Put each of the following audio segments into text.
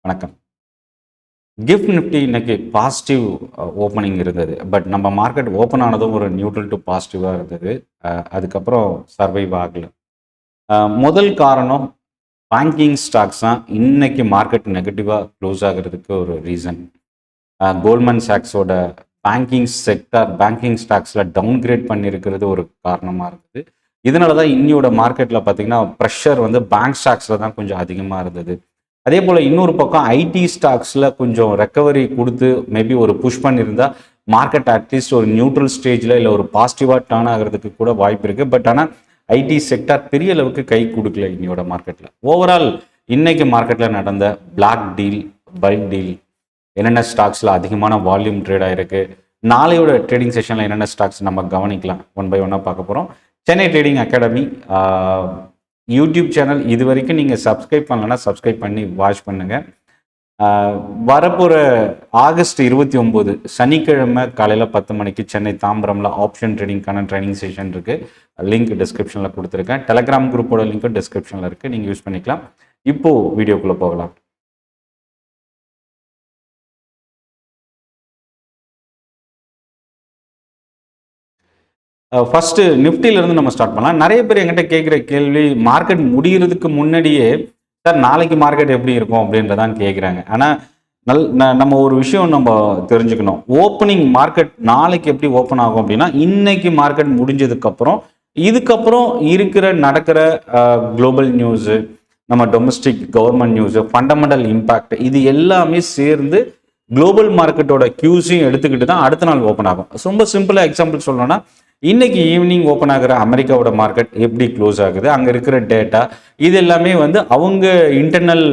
வணக்கம். Gift Nifty இன்னைக்கு positive opening இருந்தது. பட் நம்ம மார்க்கெட் ஓப்பன் ஆனதும் ஒரு நியூட்ரல் டு பாசிட்டிவாக இருந்தது. அதுக்கப்புறம் சர்வைவ் ஆகல. முதல் காரணம் பேங்கிங் ஸ்டாக்ஸ் தான் இன்னைக்கு மார்க்கெட் நெகட்டிவாக க்ளோஸ் ஆகிறதுக்கு ஒரு ரீசன். கோல்ட்மேன் சாக்ஸோட பேங்கிங் ஸ்டாக்ஸில் டவுன்கிரேட் பண்ணியிருக்கிறது ஒரு காரணமாக இருக்குது. இதனால தான் இன்னியோட மார்க்கெட்டில் பார்த்தீங்கன்னா ப்ரெஷர் வந்து பேங்க் ஸ்டாக்ஸில் தான் கொஞ்சம் அதிகமாக இருந்தது. அதே போல் இன்னொரு பக்கம் ஐடி ஸ்டாக்ஸில் கொஞ்சம் ரெக்கவரி கொடுத்து மேபி ஒரு புஷ் பண்ணியிருந்தால் மார்க்கெட் அட்லீஸ்ட் ஒரு நியூட்ரல் ஸ்டேஜில் இல்லை ஒரு பாசிட்டிவாக டர்ன் ஆகிறதுக்கு கூட வாய்ப்பு இருக்குது. பட் ஆனால் ஐடி செக்டார் பெரிய அளவுக்கு கை கொடுக்கல இன்னையோட மார்க்கெட்டில். ஓவரால் இன்னைக்கு மார்க்கெட்டில் நடந்த பிளாக் டீல், பல்க் டீல், என்னென்ன ஸ்டாக்ஸில் அதிகமான வால்யூம் ட்ரேட் ஆகிருக்கு, நாளையோட ட்ரேடிங் செஷனில் என்னென்ன ஸ்டாக்ஸ் நம்ம கவனிக்கலாம், ஒன் பை ஒன்னாக பார்க்க போகிறோம். Chennai trading academy YouTube channel இது வரைக்கும் நீங்கள் சப்ஸ்கிரைப் பண்ணலன்னா சப்ஸ்கிரைப் பண்ணி வாட்ச் பண்ணுங்கள். வரப்போகிற ஆகஸ்ட் 29 சனிக்கிழமை காலையில் 10 மணிக்கு சென்னை தாம்பரமில் ஆப்ஷன் ட்ரேடிங்கான ட்ரைனிங் செஷன் இருக்குது. லிங்க் டிஸ்கிரிப்ஷனில் கொடுத்துருக்கேன். டெலகிராம் குரூப்போட லிங்க்கும் டிஸ்கிரிப்ஷனில் இருக்குது, நீங்கள் யூஸ் பண்ணிக்கலாம். இப்போது வீடியோக்குள்ளே போகலாம். ஃபஸ்ட்டு நிஃப்டியிலேருந்து நம்ம ஸ்டார்ட் பண்ணலாம். நிறைய பேர் என்கிட்ட கேட்குற கேள்வி, மார்க்கெட் முடிகிறதுக்கு முன்னாடியே சார் நாளைக்கு மார்க்கெட் எப்படி இருக்கும் அப்படின்றதான் கேட்குறாங்க. ஆனால் நம்ம ஒரு விஷயம் நம்ம தெரிஞ்சுக்கணும். ஓப்பனிங் மார்க்கெட் நாளைக்கு எப்படி ஓப்பன் ஆகும் அப்படின்னா, இன்னைக்கு மார்க்கெட் முடிஞ்சதுக்கப்புறம் இதுக்கப்புறம் நடக்கிற குளோபல் நியூஸு, நம்ம domestic government news, fundamental impact, இது எல்லாமே சேர்ந்து குளோபல் மார்க்கெட்டோட கியூஸையும் எடுத்துக்கிட்டு தான் அடுத்த நாள் ஓப்பன் ஆகும். ரொம்ப சிம்பிளாக எக்ஸாம்பிள் சொல்லணும்னா, இன்னைக்கு ஈவினிங் ஓப்பன் ஆகிற அமெரிக்காவோட மார்க்கெட் எப்படி க்ளோஸ் ஆகுது, அங்கே இருக்கிற டேட்டா, இது எல்லாமே வந்து அவங்க இன்டர்னல்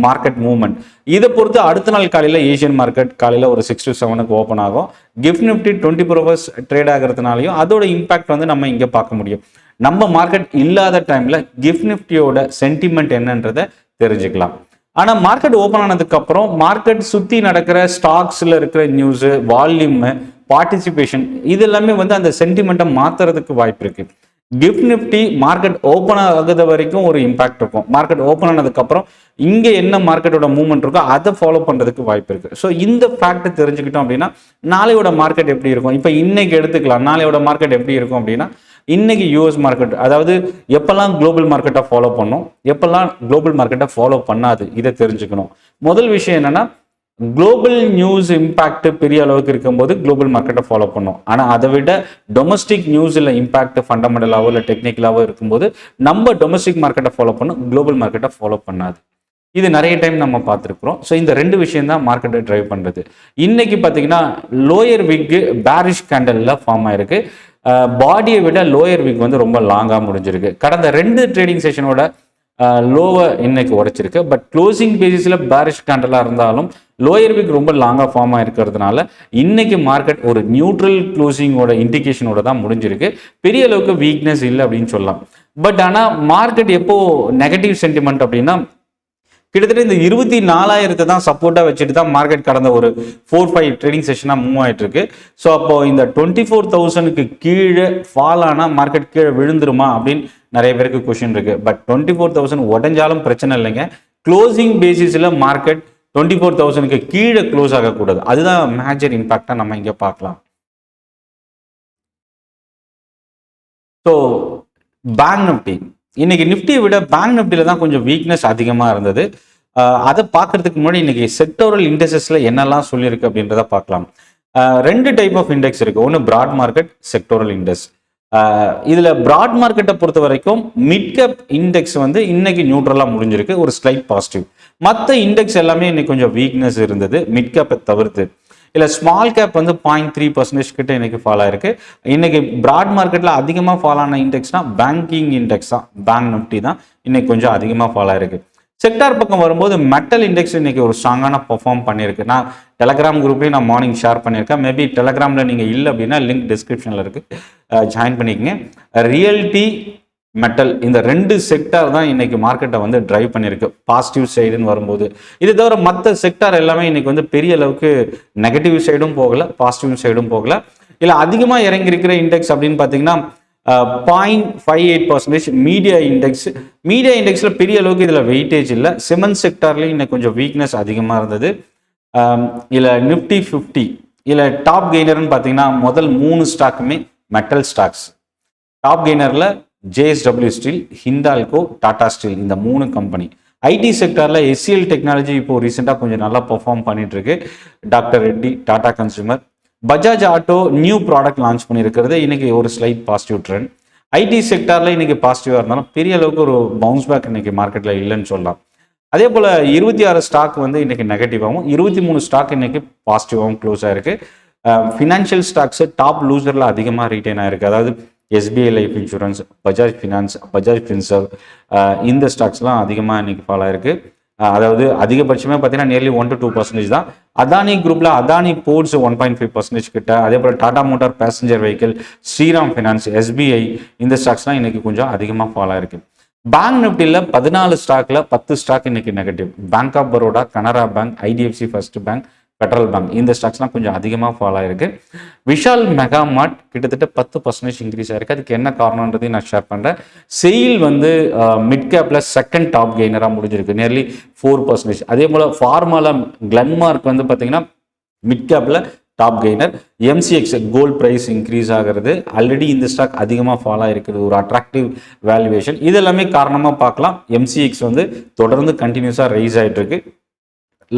மார்க்கெட் மூவ்மெண்ட். இதை பொறுத்து அடுத்த நாள் காலையில் ஏஷியன் மார்க்கெட் காலையில் ஒரு 6 to 7 ஓப்பன் ஆகும். கிஃப்ட் நிஃப்டி 24 hours ட்ரேட் ஆகிறதுனாலையும் அதோட இம்பாக்ட் வந்து நம்ம இங்கே பார்க்க முடியும். நம்ம மார்க்கெட் இல்லாத டைமில் கிஃப்ட் நிஃப்டியோட சென்டிமெண்ட் என்னன்றதை தெரிஞ்சுக்கலாம். ஆனால் மார்க்கெட் ஓப்பன் ஆனதுக்கப்புறம் மார்க்கெட் சுற்றி நடக்கிற ஸ்டாக்ஸில் இருக்கிற நியூஸு, வால்யூமு, பார்ட்டிசிபேஷன், இது எல்லாமே வந்து அந்த சென்டிமெண்ட்டை மாற்றுறதுக்கு வாய்ப்பு இருக்குது. கிஃப்ட் நிஃப்டி மார்க்கெட் ஓப்பன் ஆகுது வரைக்கும் ஒரு இம்பாக்ட் இருக்கும். மார்க்கெட் ஓப்பன் ஆனதுக்கப்புறம் இங்கே என்ன மார்க்கெட்டோட மூவ்மெண்ட் இருக்கோ அதை ஃபாலோ பண்ணுறதுக்கு வாய்ப்பு இருக்குது. ஸோ இந்த ஃபேக்ட் தெரிஞ்சுக்கிட்டோம் அப்படின்னா நாளையோட மார்க்கெட் எப்படி இருக்கும், இப்போ இன்னைக்கு எடுத்துக்கலாம். நாளையோட மார்க்கெட் எப்படி இருக்கும் அப்படின்னா, இன்னைக்கு யூஎஸ் மார்க்கெட், அதாவது எப்பெல்லாம் குளோபல் மார்க்கெட்டை ஃபாலோ பண்ணும், எப்பெல்லாம் குளோபல் மார்க்கெட்டை ஃபாலோ பண்ணாது, இதை தெரிஞ்சுக்கணும். முதல் விஷயம் என்னன்னா, குளோபல் நியூஸ் இம்பாக்ட் பெரிய அளவுக்கு இருக்கும்போது குளோபல் மார்க்கெட்டை ஃபாலோ பண்ணும். ஆனால் அதை விட டொமஸ்டிக் நியூஸில் இம்பாக்ட் ஃபண்டமெண்டலாவோ இல்லை டெக்னிக்கலாவோ இருக்கும்போது நம்ம டொமஸ்டிக் மார்க்கெட்டை ஃபாலோ பண்ணும், குளோபல் மார்க்கெட்டை ஃபாலோ பண்ணாது. இது நிறைய டைம் நம்ம பார்த்துருக்குறோம். ஸோ இந்த ரெண்டு விஷயம் தான் மார்க்கெட்டை ட்ரைவ் பண்ணுறது. இன்னைக்கு பார்த்தீங்கன்னா லோயர் விக் பேரிஷ் கேண்டலில் ஃபார்ம் ஆயிருக்கு. பாடியை விட லோயர் விக் வந்து ரொம்ப லாங்காக முடிஞ்சிருக்கு. கடந்த 2 ட்ரேடிங் செஷனோட லோவை இன்னைக்கு உடைச்சிருக்கு. பட் க்ளோசிங் பேசிஸில் பேரிஷ் கேண்டலாக இருந்தாலும் லோயர் விக் ரொம்ப லாங்காக ஃபார்ம் ஆகிருக்கிறதுனால இன்னைக்கு மார்க்கெட் ஒரு நியூட்ரல் க்ளோசிங்கோட இண்டிகேஷனோட தான் முடிஞ்சிருக்கு. பெரிய அளவுக்கு வீக்னஸ் இல்லை அப்படின்னு சொல்லலாம். பட் ஆனால் மார்க்கெட் எப்போ நெகட்டிவ் சென்டிமெண்ட் அப்படின்னா, கிட்டத்தட்ட இந்த 24,000 தான் சப்போர்ட்டாக வச்சுட்டு தான் மார்க்கெட் கடந்த ஒரு 4-5 ட்ரேடிங் செஷனாக மூவ் ஆகிட்டு இருக்கு. ஸோ அப்போ இந்த 24,000க்கு கீழே ஃபால் ஆனால் மார்க்கெட் கீழே விழுந்துருமா அப்படின்னு நிறைய பேருக்கு கொஸ்டின் இருக்கு. பட் 24,000 உடஞ்சாலும் பிரச்சனை இல்லைங்க. க்ளோசிங் பேசிஸில் மார்க்கெட் 24,000க்கு கீழே க்ளோஸ் ஆகக்கூடாது. அதுதான் மேஜர் இம்பாக்டாக நம்ம இங்கே பார்க்கலாம். ஸோ பேங்க் நிஃப்டி, இன்னைக்கு நிஃப்டியை விட பேங்க் நிஃப்டியில் தான் கொஞ்சம் வீக்னஸ் அதிகமாக இருந்தது. அதை பார்க்கறதுக்கு முன்னாடி இன்னைக்கு செக்டோரல் இண்டெக்ஸஸ்ல என்னெல்லாம் சொல்லியிருக்கு அப்படின்றத பார்க்கலாம். 2 டைப் ஆஃப் இண்டெக்ஸ் இருக்கு. ஒன்று பிராட் மார்க்கெட், செக்டோரல் இண்டெக்ஸ். இதில் பிராட் மார்க்கெட்டை பொறுத்த வரைக்கும் மிட் கேப் இண்டெக்ஸ் வந்து இன்னைக்கு நியூட்ரலாக முடிஞ்சிருக்கு, ஒரு ஸ்லைட் பாசிட்டிவ். மற்ற இண்டெக்ஸ் எல்லாமே இன்னைக்கு கொஞ்சம் வீக்னஸ் இருந்தது, மிட் கேப்பை தவிர்த்து. இல்லை ஸ்மால் கேப் வந்து 0.3% கிட்ட இன்னைக்கு ஃபால் ஆயிருக்கு. இன்னைக்கு பிராட் மார்க்கெட்டில் அதிகமாக ஃபால் ஆன இண்டெக்ஸ்னா பேங்கிங் இண்டெக்ஸ் தான், பேங்க் நிஃப்டி தான் இன்னைக்கு கொஞ்சம் அதிகமாக ஃபால் ஆயிருக்கு. செக்டார் பக்கம் வரும்போது மெட்டல் இண்டெக்ஸ் இன்னைக்கு ஒரு ஸ்ட்ராங்கான பெர்ஃபார்ம் பண்ணியிருக்கு. நான் டெலகிராம் குரூப்லேயும் நான் மார்னிங் ஷேர் பண்ணியிருக்கேன். மேபி டெலகிராமில் நீங்கள் இல்லை அப்படின்னா லிங்க் டிஸ்கிரிப்ஷனில் இருக்குது, ஜாயின் பண்ணிக்கங்க. ரியல்டி, மெட்டல், இந்த 2 செக்டார் தான் இன்னைக்கு மார்க்கெட்டை வந்து டிரைவ் பண்ணியிருக்கு பாசிட்டிவ் சைடுன்னு வரும்போது. இது தவிர மற்ற செக்டார் எல்லாமே இன்னைக்கு வந்து பெரிய அளவுக்கு நெகட்டிவ் சைடும் போகல, பாசிட்டிவ் சைடும் போகல. இல்லை அதிகமாக இறங்கியிருக்கிற இண்டெக்ஸ் அப்படின்னு பார்த்தீங்கன்னா 0.58%. மீடியா இண்டெக்ஸில் பெரிய அளவுக்கு இதில் வெயிட்டேஜ் இல்லை. சிமெண்ட் செக்டார்லேயும் இன்னும் கொஞ்சம் வீக்னஸ் அதிகமாக இருந்தது. இல்லை நிஃப்டி 50 இல்லை டாப் கெய்னர்னு பார்த்தீங்கன்னா முதல் 3 ஸ்டாக்குமே மெட்டல் ஸ்டாக்ஸ். டாப் கெய்னரில் JSW steel, Hindalco, Tata steel, இந்த 3 கம்பெனி. ஐடி செக்டாரில் SCL டெக்னாலஜி இப்போ ரீசெண்டாக கொஞ்சம் நல்லா பெர்ஃபார்ம் பண்ணிட்டு இருக்கு. Doctor Reddy, Tata consumer, Bajaj auto new product launch பண்ணியிருக்கிறது. இன்னைக்கு ஒரு ஸ்லைட் பாசிட்டிவ் ட்ரெண்ட். ஐடி செக்டாரில் இன்னைக்கு பாசிட்டிவாக இருந்தாலும் பெரிய அளவுக்கு ஒரு பவுன்ஸ் பேக் இன்னைக்கு மார்க்கெட்டில் இல்லைன்னு சொல்லலாம். அதே போல் 26 ஸ்டாக் வந்து இன்னைக்கு நெகட்டிவாகவும் 23 ஸ்டாக் இன்னைக்கு பாசிட்டிவாகவும் க்ளோஸ் ஆயிருக்கு. ஃபினான்ஷியல் ஸ்டாக்ஸ் டாப் லூசரில் அதிகமாக ரீட்டைன் ஆயிருக்கு. அதாவது SBI life insurance, Bajaj finance, Bajaj Finserv, இந்த ஸ்டாக்ஸ்லாம் அதிகமாக இன்னைக்கு ஃபாலோ ஆயிருக்கு. அதாவது அதிகபட்சமே பார்த்தீங்கன்னா நியர்லி 1 to 2% தான். அதானி குரூப்ல அதானி போர்ட்ஸ் 1.5% கிட்ட. அதே போல் Tata motor passenger vehicle, Shriram finance, SBI, இந்த ஸ்டாக்ஸ்லாம் இன்னைக்கு கொஞ்சம் அதிகமாக ஃபாலோ ஆயிருக்கு. பேங்க் நிஃப்டியில் 14 ஸ்டாக்ல 10 ஸ்டாக் இன்னைக்கு negative. Bank of Baroda, Canara bank, IDFC first bank, petrol bank, இந்த ஸ்டாக்ஸ்லாம் கொஞ்சம் அதிகமாக ஃபாலோ ஆயிருக்கு. விஷால் மெகா மார்ட் கிட்டத்தட்ட 10% இன்க்ரீஸ் ஆயிருக்கு. அதுக்கு என்ன காரணன்றதையும் நான் ஷேர் பண்ணுறேன். செயில் வந்து மிட் கேப்பில் செகண்ட் டாப் கெய்னராக முடிஞ்சிருக்கு, நியர்லி 4%. அதே போல் ஃபார்மால கிளன்மார்க் வந்து பார்த்தீங்கன்னா மிட் கேப்பில் top gainer. MCX gold price increase ஆகிறது. ஆல்ரெடி இந்த ஸ்டாக் அதிகமாக ஃபாலோ ஆயிருக்குது, ஒரு அட்ராக்டிவ் வேல்யூவேஷன். இது எல்லாமே காரணமாக பார்க்கலாம். MCX வந்து தொடர்ந்து கண்டினியூஸாக ரைஸ் ஆகிட்டு இருக்கு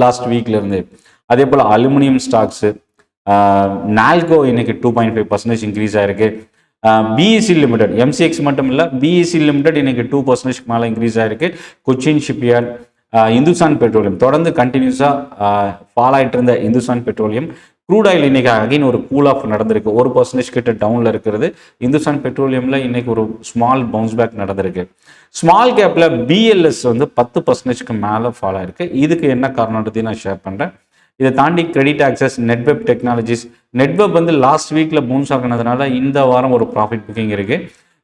லாஸ்ட் வீக்ல இருந்து. அதே போல் அலுமினியம் ஸ்டாக்ஸு, நால்கோ இன்னைக்கு 2.5% இன்க்ரீஸ் ஆயிருக்கு. BEC லிமிடெட், MCX மட்டும் இல்லை, BEC லிமிடெட் இன்னைக்கு 2% மேலே இன்க்ரீஸ் ஆயிருக்கு. கொச்சின் ஷிப்யார்ட், இந்துஸ்தான் பெட்ரோலியம் தொடர்ந்து கண்டினியூஸாக ஃபாலோ ஆகிட்டு இருந்த இந்துஸ்தான் பெட்ரோலியம். க்ரூட் ஆயில் இன்னைக்கு அகைன் ஒரு கூல் ஆஃப் நடந்திருக்கு. 1% கிட்ட டவுனில் இருக்கிறது. இந்துஸ்தான் பெட்ரோலியமில் இன்னைக்கு ஒரு ஸ்மால் பவுன்ஸ் பேக் நடந்திருக்கு. ஸ்மால் கேப்பில் BLS வந்து 10%க்கு மேலே ஃபாலோ ஆயிருக்கு. இதுக்கு என்ன காரணத்தையும் நான் ஷேர் பண்ணுறேன். இதை தாண்டி கிரெடிட் ஆக்சஸ், நெட்வெப் டெக்னாலஜிஸ், நெட்வெப் வந்து லாஸ்ட் வீக்ல பவுன்ஸ் ஆகினதுனால இந்த வாரம் ஒரு ப்ராஃபிட் புக்கிங் இருக்கு.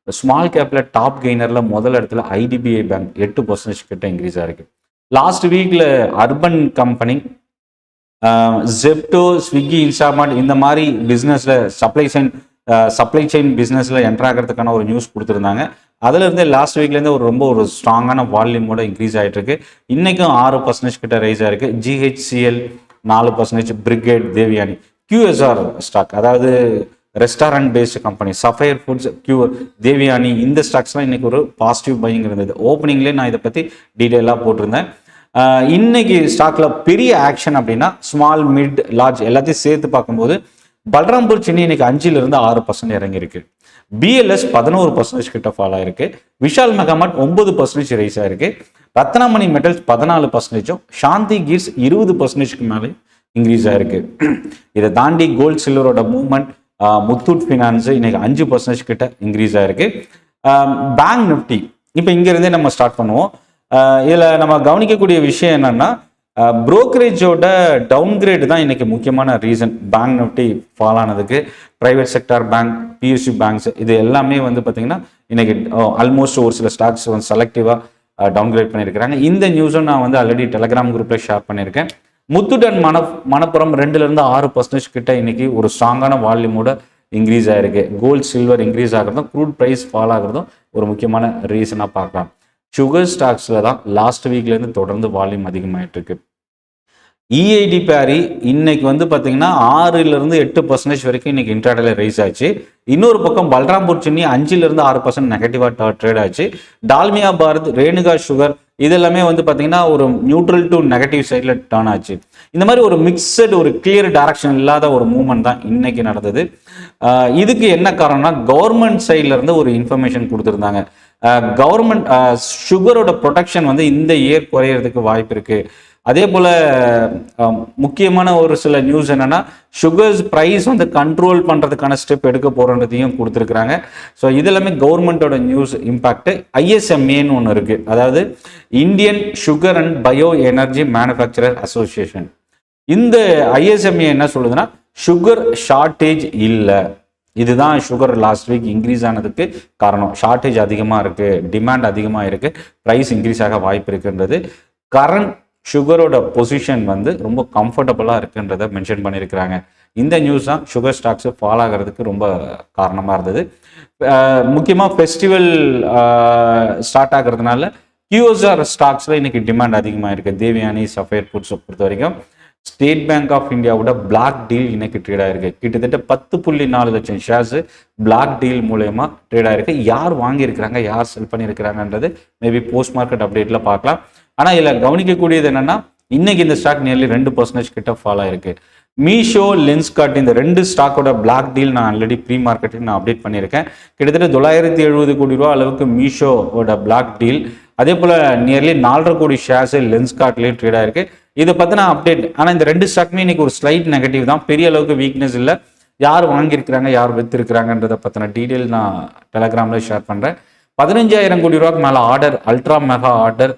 ஸ்மால் கேப்ல டாப் கெய்னர்ல முதல் இடத்துல IDBI பேங்க் 8% கிட்ட இன்க்ரீஸ் ஆயிருக்கு. லாஸ்ட் வீக்ல urban company, Zepto, Swiggy, Instamart இந்த மாதிரி பிஸ்னஸ்ல சப்ளை செயின் பிஸ்னஸ்ல என்டர் ஆகிறதுக்கான ஒரு நியூஸ் கொடுத்துருந்தாங்க. அதுல இருந்து லாஸ்ட் வீக்ல இருந்து ஒரு ஸ்ட்ராங்கான வால்யூமோட இன்க்ரீஸ் ஆயிட்டு இருக்கு. இன்னைக்கும் 6% கிட்ட ரைஸ் ஆயிருக்கு. GHCL 4%, Brigade, Devyani, QSR stock, அதாவது restaurant based company, Sapphire foods, Devyani, இந்த ஸ்டாக்ஸ்லாம் இன்னைக்கு ஒரு பாசிட்டிவ் பையிங் இருந்தது. ஓப்பனிங்லேயே நான் இதை பற்றி டீட்டெயிலாக போட்டிருந்தேன். இன்னைக்கு ஸ்டாக்ல பெரிய ஆக்ஷன் அப்படின்னா ஸ்மால், மிட், லார்ஜ் எல்லாத்தையும் சேர்த்து பார்க்கும்போது பல்ராம்பூர் சின்னி இன்னைக்கு 5% 6% இறங்கியிருக்கு. BLS 11% கிட்ட ஃபாலோ ஆயிருக்கு. விஷால் மெகாமார்ட் 9% ரைஸ் ஆயிருக்கு. ரத்னமணி மெட்டல்ஸ் 14%, சாந்தி கீர்ஸ் 20%க்கு மேலே இன்க்ரீஸ் ஆயிருக்கு. இதை தாண்டி கோல்ட் சில்வரோட மூவ்மெண்ட், முத்தூட் ஃபினான்ஸ் இன்னைக்கு 5% கிட்ட இன்க்ரீஸ் ஆயிருக்கு. பேங்க் நிஃப்டி இப்போ இங்கிருந்தே நம்ம ஸ்டார்ட் பண்ணுவோம். இதில் நம்ம கவனிக்கக்கூடிய விஷயம் என்னன்னா, புரோக்கரேஜோட டவுன்கிரேட் தான் இன்னைக்கு முக்கியமான ரீசன் பேங்க் நிஃப்டி ஃபால் ஆனதுக்கு. Private sector bank, PSU banks இது எல்லாமே வந்து பார்த்தீங்கன்னா இன்னைக்கு ஆல்மோஸ்ட் ஒரு சில ஸ்டாக்ஸ் வந்து செலக்டிவாக டவுன்கிரேட் பண்ணியிருக்கிறாங்க. இந்த நியூஸும் நான் வந்து ஆல்ரெடி டெலிகிராம் குரூப்ல ஷேர் பண்ணியிருக்கேன். முத்தூட் அண்ட் மணப்புரம் 2% கிட்ட இன்னைக்கு ஒரு ஸ்ட்ராங்கான வால்யூமோட இன்க்ரீஸ் ஆயிருக்கு. கோல்ட் சில்வர் இன்க்ரீஸ் ஆகிறதும் க்ரூட் ப்ரைஸ் ஃபால் ஆகிறதும் ஒரு முக்கியமான ரீசனாக பார்க்கலாம். சுகர் ஸ்டாக்ஸில் தான் லாஸ்ட் வீக்லேருந்து தொடர்ந்து வால்யூம் அதிகமாகிட்டு இருக்கு. EID பேரி இன்னைக்கு வந்து பார்த்தீங்கன்னா 6% வரைக்கும் இன்னைக்கு இன்ட்ராடேல ரைஸ் ஆச்சு. இன்னொரு பக்கம் பல்ராம்பூர் சின்னி 5% நெகட்டிவாக ட்ரேட் ஆச்சு. டால்மியா பாரத், ரேணுகா சுகர் இதெல்லாமே வந்து பார்த்தீங்கன்னா ஒரு நியூட்ரல் டு நெகட்டிவ் சைடில் டர்ன் ஆச்சு. இந்த மாதிரி ஒரு மிக்சட், ஒரு கிளியர் டைரக்ஷன் இல்லாத ஒரு மூவ்மெண்ட் தான் இன்னைக்கு நடந்தது. இதுக்கு என்ன காரணம்னா, கவர்மெண்ட் சைட்ல இருந்து ஒரு இன்ஃபர்மேஷன் கொடுத்துருந்தாங்க. கவர்மெண்ட் சுகரோட ப்ரொடக்ஷன் வந்து இந்த இயர் குறையிறதுக்கு வாய்ப்பு இருக்கு. அதே போல முக்கியமான ஒரு சில நியூஸ் என்னன்னா, சுகர்ஸ் பிரைஸ் வந்து கண்ட்ரோல் பண்றதுக்கான ஸ்டெப் எடுக்க போறதையும் கொடுத்துருக்காங்க. ஸோ இது எல்லாமே கவர்மெண்டோட நியூஸ் இம்பாக்ட். ISMAன்னு ஒன்று இருக்கு, அதாவது Indian sugar and bio energy manufacturer association. இந்த ISMA என்ன சொல்லுதுன்னா, சுகர் ஷார்ட்டேஜ் இல்லை, இதுதான் சுகர் லாஸ்ட் வீக் இன்க்ரீஸ் ஆனதுக்கு காரணம். ஷார்ட்டேஜ் அதிகமாக இருக்கு, டிமாண்ட் அதிகமாக இருக்கு, ப்ரைஸ் இன்க்ரீஸ் ஆக வாய்ப்பு இருக்குன்றது. கரண்ட் சுகரோட பொசிஷன் வந்து ரொம்ப கம்ஃபர்டபுளாக இருக்குன்றத மென்ஷன் பண்ணியிருக்கிறாங்க. இந்த நியூஸ் தான் சுகர் ஸ்டாக்ஸ் ஃபால் ஆகிறதுக்கு ரொம்ப காரணமாக இருந்தது. முக்கியமாக ஃபெஸ்டிவல் ஸ்டார்ட் ஆகிறதுனால QSR ஸ்டாக்ஸில் இன்னைக்கு டிமாண்ட் அதிகமாக இருக்குது. தேவயானி, சஃபேர் ஃபுட்ஸை பொறுத்த வரைக்கும் ஸ்டேட் பேங்க் ஆஃப் இந்தியாவோட பிளாக் டீல் இன்னைக்கு ட்ரேட் ஆயிருக்கு. கிட்டத்தட்ட 10.4 லட்சம் ஷேர்ஸ் பிளாக் டீல் மூலயமா ட்ரேட் ஆயிருக்கு. யார் வாங்கியிருக்கிறாங்க, யார் செல் பண்ணியிருக்கிறாங்கன்றது மேபி போஸ்ட் மார்க்கெட் அப்டேட்டில் பார்க்கலாம். ஆனால் இதில் கவனிக்கக்கூடியது என்னன்னா, இன்னைக்கு இந்த ஸ்டாக் நியர்லி 2% கிட்ட ஃபால் ஆயிருக்கு. மீஷோ, லென்ஸ்கார்ட் இந்த 2 ஸ்டாக்கோட பிளாக் டீல் நான் ஆல்ரெடி ப்ரீ மார்க்கெட்டில் நான் அப்டேட் பண்ணியிருக்கேன். கிட்டத்தட்ட 970 கோடி ரூபா அளவுக்கு மீஷோவோட பிளாக் டீல். அதே போல் நியர்லி 4.5 கோடி ஷேர்ஸ் லென்ஸ்கார்ட்லேயும் ட்ரேட் ஆயிருக்கு. இதை பற்றின அப்டேட். ஆனால் இந்த 2 ஸ்டாக்குமே இன்னைக்கு ஒரு ஸ்லைட் நெகட்டிவ் தான், பெரிய அளவுக்கு வீக்னஸ் இல்லை. யார் வாங்கியிருக்கிறாங்க, யார் விற்றுருக்கிறாங்கன்றதை பற்றின டீட்டெயில் நான் டெலகிராமில் ஷேர் பண்ணுறேன். 15,000 கோடி ரூபாய்க்கு மேலே order, ultra mega order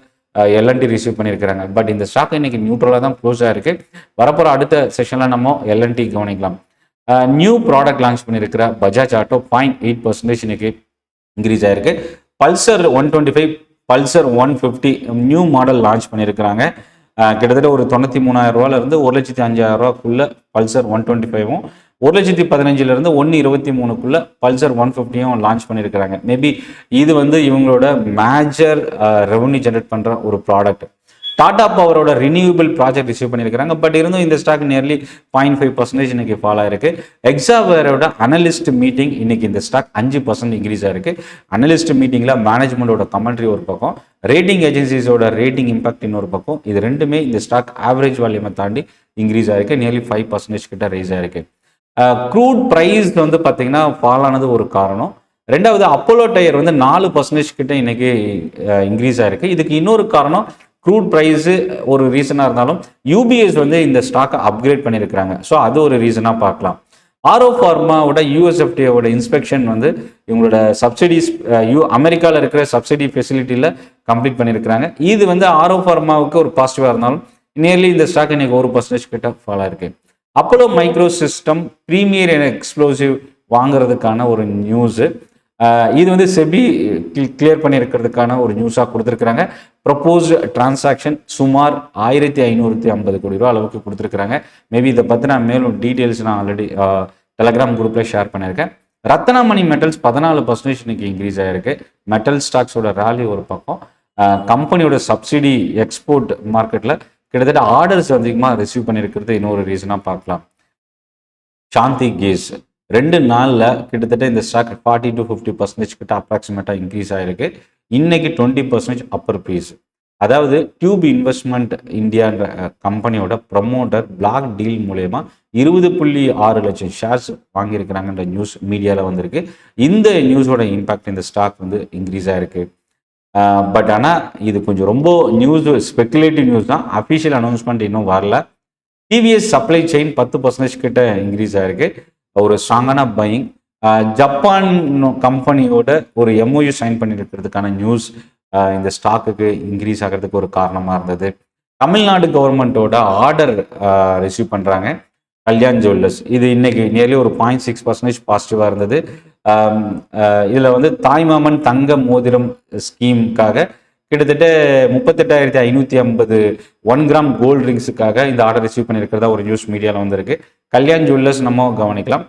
L&T receive பண்ணியிருக்கிறாங்க. பட் இந்த ஸ்டாக் இன்னைக்கு நியூட்ரலாக தான் க்ளோஸ் ஆயிருக்கு. வரப்போகிற அடுத்த செஷனில் நம்ம L&T கவனிக்கலாம். நியூ ப்ராடக்ட் லான்ச் பண்ணியிருக்கிற பஜாஜ் ஆட்டோ 0.8% இன்னைக்கு இன்க்ரீஸ் ஆயிருக்கு. Pulsar 125, Pulsar 150 new model launch பண்ணியிருக்கிறாங்க. கிட்டத்தட்ட ஒரு 93,000 ரூபாயிலிருந்து 1,05,000 ரூபாய்க்குள்ள பல்சர் 125ம், 1,15,000 1,23க்குள்ள பல்சர் 150யும் லான்ச் பண்ணியிருக்கிறாங்க. மேபி இது இவங்களோட மேஜர் ரெவன்யூ ஜென்ரேட் பண்ணுற ஒரு ப்ராடக்ட். டாடா பவரோட ரினியூவபிள் ப்ராஜெக்ட் ரிசீவ் பண்ணியிருக்கிறாங்க. பட் இருந்தும் இந்த ஸ்டாக் நியர்லி 0.5% இன்னைக்கு ஃபால் ஆயிருக்கு. எக்ஸாவேரோட அனலிஸ்ட் மீட்டிங் இன்னைக்கு இந்த ஸ்டாக் 5% இன்க்ரீஸ் ஆயிருக்கு. அனலிஸ்ட் மீட்டிங்கில் மேனேஜ்மெண்டோட கமெண்ட்ரி ஒரு பக்கம், ரேட்டிங் ஏஜென்சிஸோட ரேட்டிங் இம்பாக்ட் இன்னொரு பக்கம். இது ரெண்டுமே இந்த ஸ்டாக் ஆவரேஜ் வால்யூமை தாண்டி இன்க்ரீஸ் ஆயிருக்கு. நியர்லி 5% கிட்ட ரைஸ் ஆயிருக்கு. க்ரூட் ப்ரைஸ் பார்த்தீங்கன்னா ஃபால் ஆனது ஒரு காரணம். ரெண்டாவது அப்போலோ டயர் 4% கிட்ட இன்னைக்கு இன்க்ரீஸ் ஆயிருக்கு. இதுக்கு இன்னொரு காரணம் க்ரூட் ப்ரைஸு ஒரு ரீசனாக இருந்தாலும் யூபிஎஸ் இந்த ஸ்டாக்கை அப்கிரேட் பண்ணியிருக்கிறாங்க. ஸோ அது ஒரு ரீசனாக பார்க்கலாம். ஆரோ ஃபார்மாவோட USFDAவோட இன்ஸ்பெக்ஷன் இவங்களோட சப்சிடிஸ் அமெரிக்காவில் இருக்கிற சப்சிடி ஃபெசிலிட்டியில் கம்ப்ளீட் பண்ணியிருக்கிறாங்க. இது ஆரோ ஃபார்மாவுக்கு ஒரு பாசிட்டிவாக இருந்தாலும் நியர்லி இந்த ஸ்டாக் இன்னைக்கு 1% கிட்ட ஃபால் ஆயிருக்கு. Apollo micro system premier and explosive வாங்குறதுக்கான ஒரு நியூஸு. இது செபி கிளியர் பண்ணியிருக்கிறதுக்கான ஒரு நியூஸாக கொடுத்துருக்குறாங்க. ப்ரொபோஸ்டு டிரான்சாக்ஷன் சுமார் 1,550 கோடி ரூபா அளவுக்கு கொடுத்துருக்குறாங்க. மேபி இதை பற்றின மேலும் டீட்டெயில்ஸ் நான் ஆல்ரெடி டெலகிராம் குரூப்பில் ஷேர் பண்ணியிருக்கேன். ரத்னமணி மெட்டல்ஸ் 14% இன்னைக்கு இன்க்ரீஸ் ஆகிருக்கு. மெட்டல் ஸ்டாக்ஸோட ரேலி ஒரு பக்கம், கம்பெனியோட சப்சிடி எக்ஸ்போர்ட் மார்க்கெட்டில் கிட்டத்தட்ட ஆர்டர்ஸ் அதிகமாக ரிசீவ் பண்ணியிருக்கிறது இன்னொரு ரீசனாக பார்க்கலாம். சாந்தி கேஸ் 2 நாளில் கிட்டத்தட்ட இந்த ஸ்டாக் 40 to 50% கிட்ட அப்ராக்சிமேட்டாக இன்க்ரீஸ் ஆகிருக்கு. இன்னைக்கு 20% அப்பர் ப்ரைஸ். அதாவது டியூப் இன்வெஸ்ட்மெண்ட் இந்தியான்ற கம்பெனியோட ப்ரமோட்டர் பிளாக் டீல் மூலயமா 20.6 லட்சம் ஷேர்ஸ் வாங்கியிருக்கிறாங்கன்ற நியூஸ் மீடியாவில் வந்திருக்கு. இந்த நியூஸோட இம்பாக்ட் இந்த ஸ்டாக் இன்க்ரீஸ் ஆகிருக்கு. பட் ஆனால் இது கொஞ்சம் ரொம்ப நியூஸ் ஸ்பெக்குலேட்டிவ் நியூஸ் தான், அஃபிஷியல் அனௌன்ஸ்மெண்ட் இன்னும் வரல. டிவிஎஸ் சப்ளை செயின் 10% கிட்ட இன்க்ரீஸ் ஆகிருக்கு. ஒரு ஸ்ட்ராங்கான பையிங். ஜப்பான் கம்பெனியோட ஒரு MOU சைன் பண்ணியிருக்கிறதுக்கான நியூஸ் இந்த ஸ்டாக்குக்கு இன்க்ரீஸ் ஆகிறதுக்கு ஒரு காரணமாக இருந்தது. தமிழ்நாடு கவர்மெண்ட்டோட ஆர்டர் ரிசீவ் பண்ணுறாங்க கல்யாண் ஜுவல்லர்ஸ். இது இன்னைக்கு நியர்லி ஒரு 0.6% பாசிட்டிவாக இருந்தது. இதில் தாய்மாமன் தங்க மோதிரம் ஸ்கீமுக்காக கிட்டத்தட்ட 38,550 1 கிராம் கோல்டு ரிங்ஸுக்காக இந்த ஆர்டர் ரிசீவ் பண்ணியிருக்கிறதா ஒரு நியூஸ் மீடியாவில் வந்திருக்கு. கல்யாண் ஜுவல்லர்ஸ் நம்ம கவனிக்கலாம்.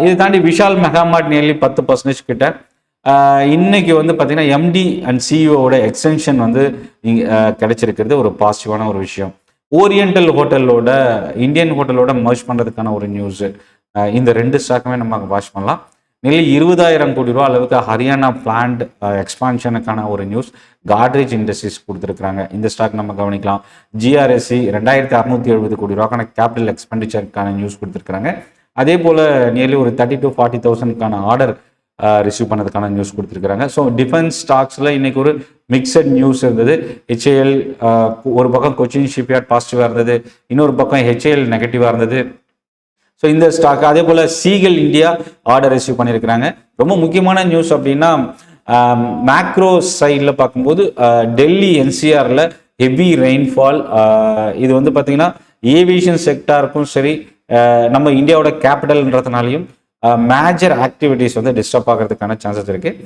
இதை தாண்டி விஷால் மெகாமார்ட் நியர்லி 10% கிட்ட. இன்னைக்கு பார்த்தீங்கன்னா MD அண்ட் CEOவோட எக்ஸ்டென்ஷன் கிடைச்சிருக்கிறது ஒரு பாசிட்டிவான ஒரு விஷயம். ஓரியண்டல் ஹோட்டலோட இந்தியன் ஹோட்டலோட மர்ஜ் பண்ணுறதுக்கான ஒரு நியூஸு. இந்த 2 ஸ்டாக்குமே நம்ம வாட்ச் பண்ணலாம். நியர்லி 20,000 கோடி ரூபா அளவுக்கு ஹரியானா பிளான்ட் எக்ஸ்பான்ஷனுக்கான ஒரு நியூஸ் காட்ரேஜ் இண்டஸ்ட்ரீஸ் கொடுத்துருக்காங்க. இந்த ஸ்டாக் நம்ம கவனிக்கலாம். GRSE 2,670 கோடி ரூபாய்க்கான கேபிட்டல் எக்ஸ்பெண்டிச்சருக்கான நியூஸ் கொடுத்துருக்காங்க. அதே போல் நியர்லி ஒரு 30,000 to 40,000க்கான ஆர்டர் ரிசீவ் பண்ணதுக்கான நியூஸ் கொடுத்துருக்காங்க. ஸோ டிஃபென்ஸ் ஸ்டாக்ஸில் இன்னைக்கு ஒரு மிக்சட் நியூஸ் இருந்தது. HAL ஒரு பக்கம் கொச்சின் ஷிப்யார்ட் பாசிட்டிவாக இருந்தது, இன்னொரு பக்கம் HAL நெகட்டிவாக இருந்தது. ஸோ இந்த ஸ்டாக் அதே போல் சீகல் இந்தியா ஆர்டர் ரிசீவ் பண்ணியிருக்கிறாங்க. ரொம்ப முக்கியமான நியூஸ் அப்படின்னா மேக்ரோ சைடில் பார்க்கும்போது டெல்லி NCRல ஹெவி ரெயின்ஃபால். இது பார்த்தீங்கன்னா ஏவியேஷன் செக்டாருக்கும் சரி, நம்ம இந்தியாவோட கேபிட்டல்ன்றதுனாலையும் மேஜர் ஆக்டிவிட்டிஸ் டிஸ்டர்ப் ஆகிறதுக்கான சான்சஸ் இருக்குது.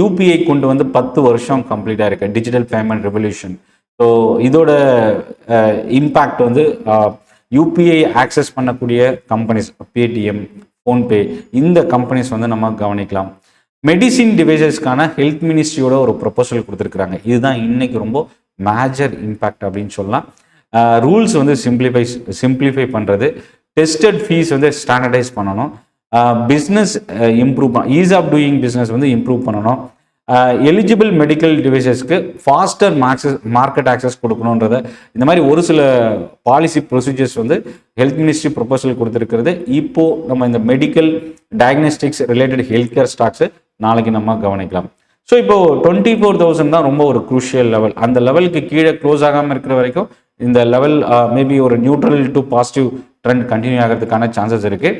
UPI கொண்டு 10 வருஷம் கம்ப்ளீட்டாக இருக்குது, டிஜிட்டல் பேமெண்ட் ரெவல்யூஷன். ஸோ இதோட இம்பேக்ட் யூபிஐ ஆக்சஸ் பண்ணக்கூடிய கம்பெனிஸ், பேடிஎம், ஃபோன்பே, இந்த கம்பெனிஸ் வந்து நம்ம கவனிக்கலாம். மெடிசின் டிவைசஸ்க்கான ஹெல்த் மினிஸ்ட்ரியோட ஒரு ப்ரொபோசல் கொடுத்துருக்குறாங்க. இதுதான் இன்னைக்கு ரொம்ப மேஜர் இம்பேக்ட் அப்படின்னு சொல்லலாம். ரூல்ஸ் வந்து சிம்பிளிஃபை பண்ணுறது, டெஸ்டட் ஃபீஸ் வந்து ஸ்டாண்டர்டைஸ் பண்ணணும், business improve ease of doing business வந்து இம்ப்ரூவ் பண்ணணும், எலிஜிபிள் மெடிக்கல் டிவைசஸ்க்கு ஃபாஸ்டர் மார்க்கெட் ஆக்சஸ் கொடுக்கணுன்றத, இந்த மாதிரி ஒரு சில பாலிசி ப்ரொசீஜர்ஸ் வந்து ஹெல்த் மினிஸ்ட்ரி ப்ரொபோசல் கொடுத்துருக்கிறது. இப்போது நம்ம இந்த medical diagnostics related health care stocks நாளைக்கு நம்ம கவனிக்கலாம். ஸோ இப்போது 24,000 தான் ரொம்ப ஒரு குரூஷியல் லெவல். அந்த லெவலுக்கு கீழே க்ளோஸ் ஆகாமல் இருக்கிற வரைக்கும் இந்த லெவல் மேபி ஒரு neutral to positive trend continue ஆகிறதுக்கான சான்சஸ் இருக்குது.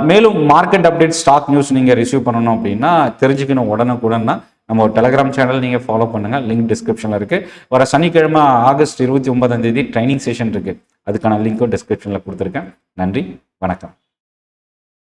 மேலும் மார்க்கெட் அப்டேட், ஸ்டாக் நியூஸ் நீங்கள் ரிசீவ் பண்ணணும் அப்படின்னா, தெரிஞ்சுக்கணும் உடனுக்குடன்னா நம்ம டெலகிராம் சேனல் நீங்கள் ஃபாலோ பண்ணுங்கள். லிங்க் டிஸ்கிரிப்ஷனில் இருக்குது. வர சனிக்கிழமை ஆகஸ்ட் 29 ட்ரைனிங் செஷன் இருக்குது. அதுக்கான லிங்க்கும் டிஸ்கிரிப்ஷனில் கொடுத்துருக்கேன். நன்றி, வணக்கம்.